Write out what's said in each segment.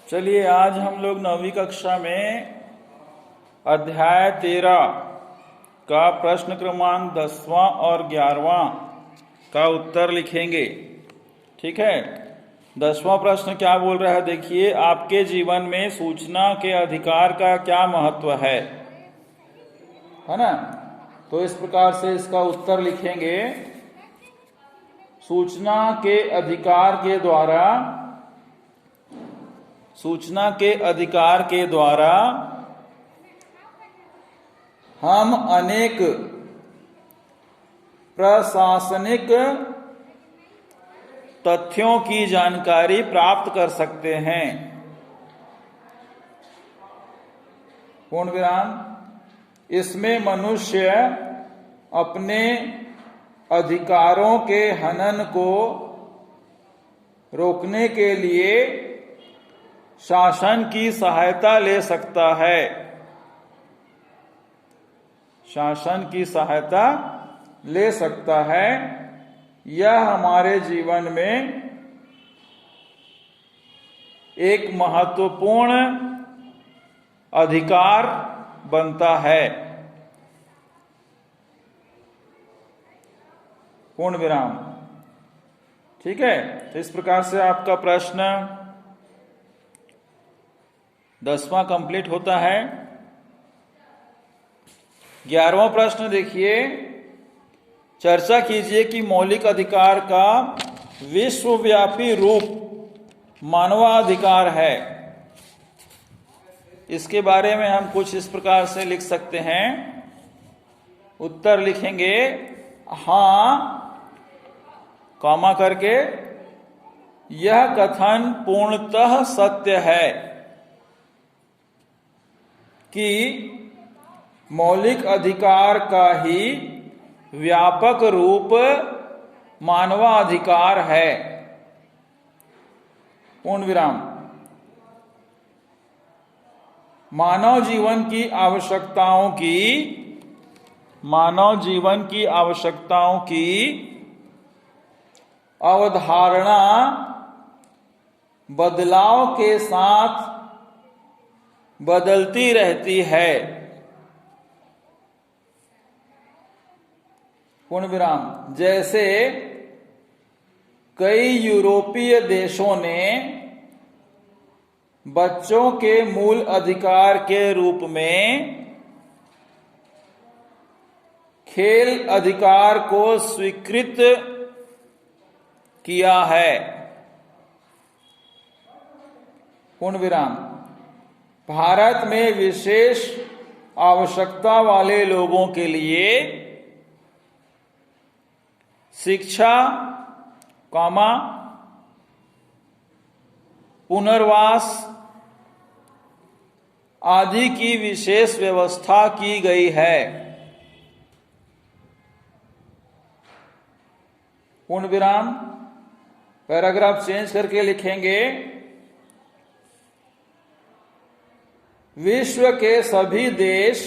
चलिए आज हम लोग 9वीं कक्षा में अध्याय 13 का प्रश्न क्रमांक 10वां और 11वां का उत्तर लिखेंगे। ठीक है। 10वां प्रश्न क्या बोल रहा है, देखिए, आपके जीवन में सूचना के अधिकार का क्या महत्व है ना। तो इस प्रकार से इसका उत्तर लिखेंगे। सूचना के अधिकार के द्वारा हम अनेक प्रशासनिक तथ्यों की जानकारी प्राप्त कर सकते हैं। पूर्ण विराम। इसमें मनुष्य अपने अधिकारों के हनन को रोकने के लिए शासन की सहायता ले सकता है। शासन की सहायता ले सकता है। यह हमारे जीवन में एक महत्वपूर्ण अधिकार बनता है। पूर्ण विराम। ठीक है। तो इस प्रकार से आपका प्रश्न 10वां कंप्लीट होता है। 11वां प्रश्न देखिए, चर्चा कीजिए कि मौलिक अधिकार का विश्वव्यापी रूप मानवाधिकार है। इसके बारे में हम कुछ इस प्रकार से लिख सकते हैं। उत्तर लिखेंगे हाँ, कॉमा करके, यह कथन पूर्णतः सत्य है कि मौलिक अधिकार का ही व्यापक रूप मानवाधिकार है। पूर्ण विराम। मानव जीवन की आवश्यकताओं की अवधारणा बदलाव के साथ बदलती रहती है। पूर्ण विराम। जैसे कई यूरोपीय देशों ने बच्चों के मूल अधिकार के रूप में खेल अधिकार को स्वीकृत किया है। पूर्ण विराम। भारत में विशेष आवश्यकता वाले लोगों के लिए शिक्षा, पुनर्वास आदि की विशेष व्यवस्था की गई है। पूर्ण विराम। पैराग्राफ चेंज करके लिखेंगे, विश्व के सभी देश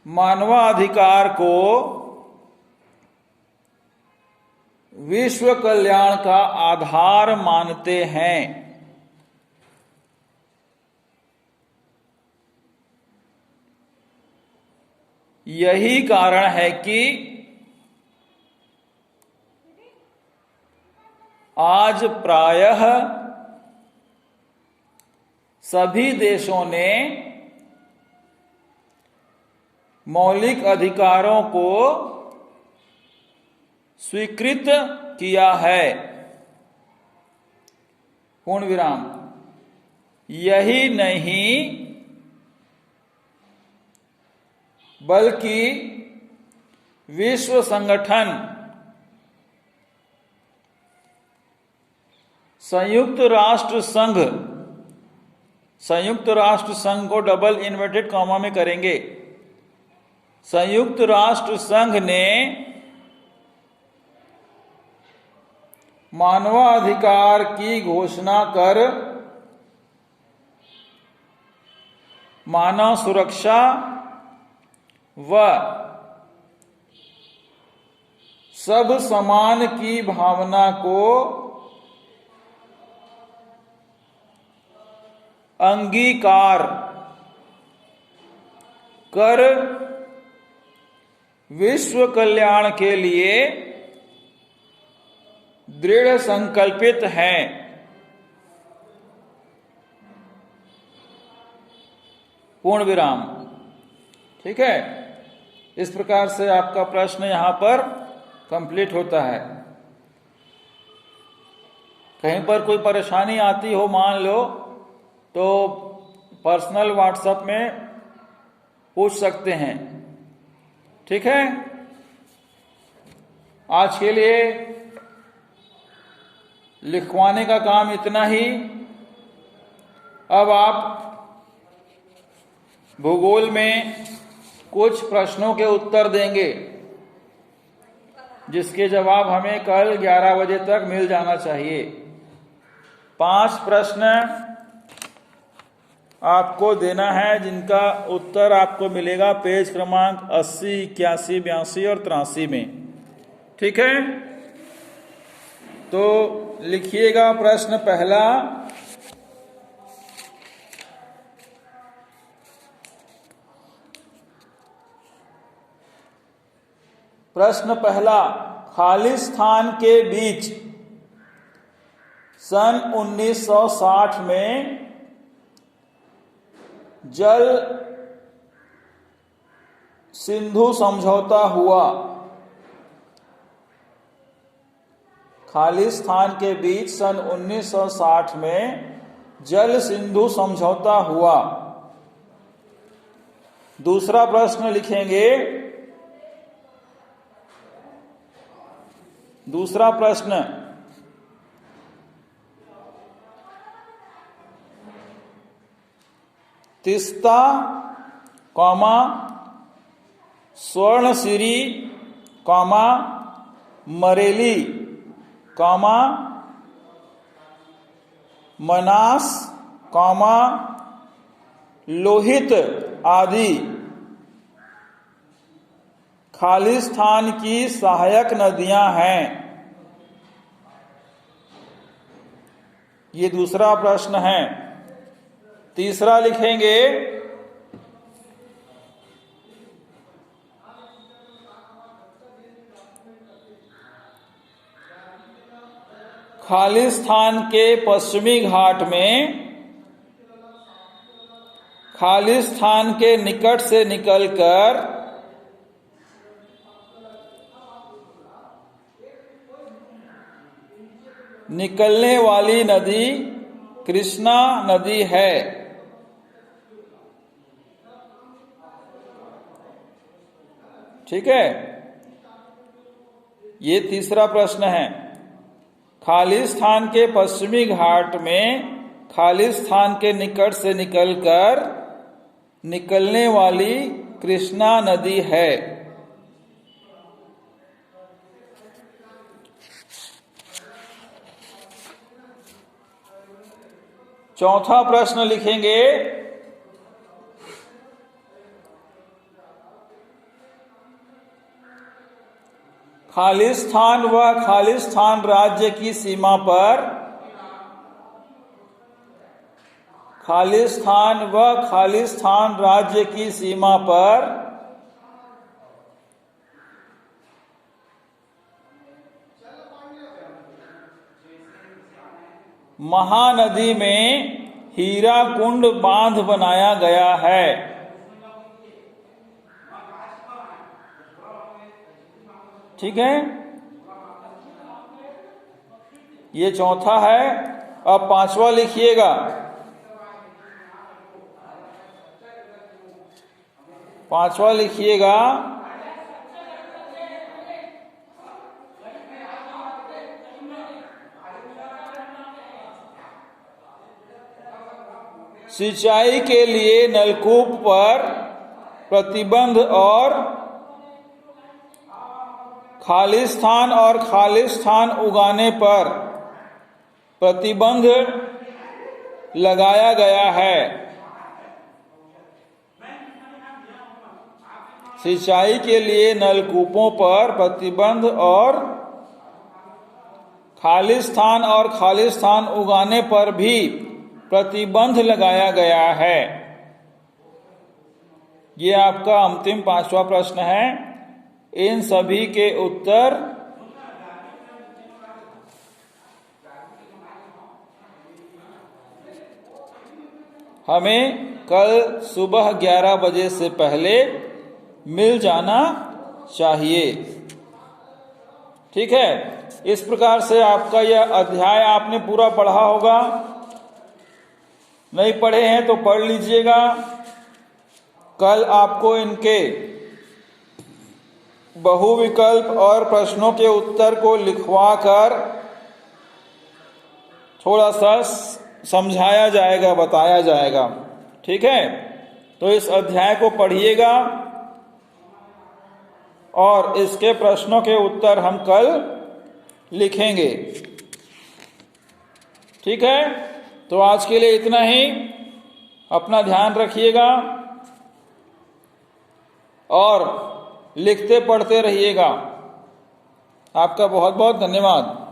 मानवाधिकार को विश्व कल्याण का आधार मानते हैं। यही कारण है कि आज प्रायः सभी देशों ने मौलिक अधिकारों को स्वीकृत किया है। पूर्ण विराम। यही नहीं बल्कि विश्व संगठन, संयुक्त राष्ट्र संघ को डबल इन्वर्टेड कॉमा में करेंगे। संयुक्त राष्ट्र संघ ने मानवाधिकार की घोषणा कर मानव सुरक्षा व सब समान की भावना को अंगीकार कर विश्व कल्याण के लिए दृढ़ संकल्पित हैं। पूर्ण विराम। ठीक है, इस प्रकार से आपका प्रश्न यहां पर कंप्लीट होता है। कहीं पर कोई परेशानी आती हो मान लो, तो पर्सनल व्हाट्सएप में पूछ सकते हैं। ठीक है, आज के लिए लिखवाने का काम इतना ही। अब आप भूगोल में कुछ प्रश्नों के उत्तर देंगे, जिसके जवाब हमें कल 11 बजे तक मिल जाना चाहिए। 5 प्रश्न आपको देना है, जिनका उत्तर आपको मिलेगा पेज क्रमांक 80, 81, 82 और 83 में। ठीक है, तो लिखिएगा प्रश्न पहला। प्रश्न पहला, खालिस्तान के बीच सन 1960 में जल सिंधु समझौता हुआ। खालिस्तान के बीच सन 1960 में जल सिंधु समझौता हुआ। दूसरा प्रश्न लिखेंगे। दूसरा प्रश्न, तिस्ता कौमा स्वर्णसिरी कौमा मरेली कौमा मनास कौमा लोहित आदि खालिस्तान की सहायक नदियां हैं। ये दूसरा प्रश्न है। तीसरा लिखेंगे, खालिस्तान के पश्चिमी घाट में खालिस्तान के निकट से निकलकर निकलने वाली नदी कृष्णा नदी है। ठीक है, ये तीसरा प्रश्न है। खालिस्तान के पश्चिमी घाट में खालिस्तान के निकट से निकलकर निकलने वाली कृष्णा नदी है। चौथा प्रश्न लिखेंगे, खालिस्तान व खालिस्तान राज्य की सीमा पर खालिस्तान व खालिस्तान राज्य की सीमा पर महानदी में हीराकुंड बांध बनाया गया है। ठीक है, ये चौथा है। अब पांचवा लिखिएगा। पांचवा लिखिएगा, सिंचाई के लिए नलकूप पर प्रतिबंध और खालिस्तान उगाने पर प्रतिबंध लगाया गया है। सिंचाई के लिए नलकूपों पर प्रतिबंध और खालिस्तान उगाने पर भी प्रतिबंध लगाया गया है। ये आपका अंतिम 5वां प्रश्न है। इन सभी के उत्तर हमें कल सुबह 11 बजे से पहले मिल जाना चाहिए। ठीक है, इस प्रकार से आपका यह अध्याय आपने पूरा पढ़ा होगा। नहीं पढ़े हैं तो पढ़ लीजिएगा। कल आपको इनके बहुविकल्प और प्रश्नों के उत्तर को लिखवा कर थोड़ा सा समझाया जाएगा, बताया जाएगा। ठीक है, तो इस अध्याय को पढ़िएगा और इसके प्रश्नों के उत्तर हम कल लिखेंगे। ठीक है, तो आज के लिए इतना ही। अपना ध्यान रखिएगा और लिखते पढ़ते रहिएगा। आपका बहुत बहुत धन्यवाद।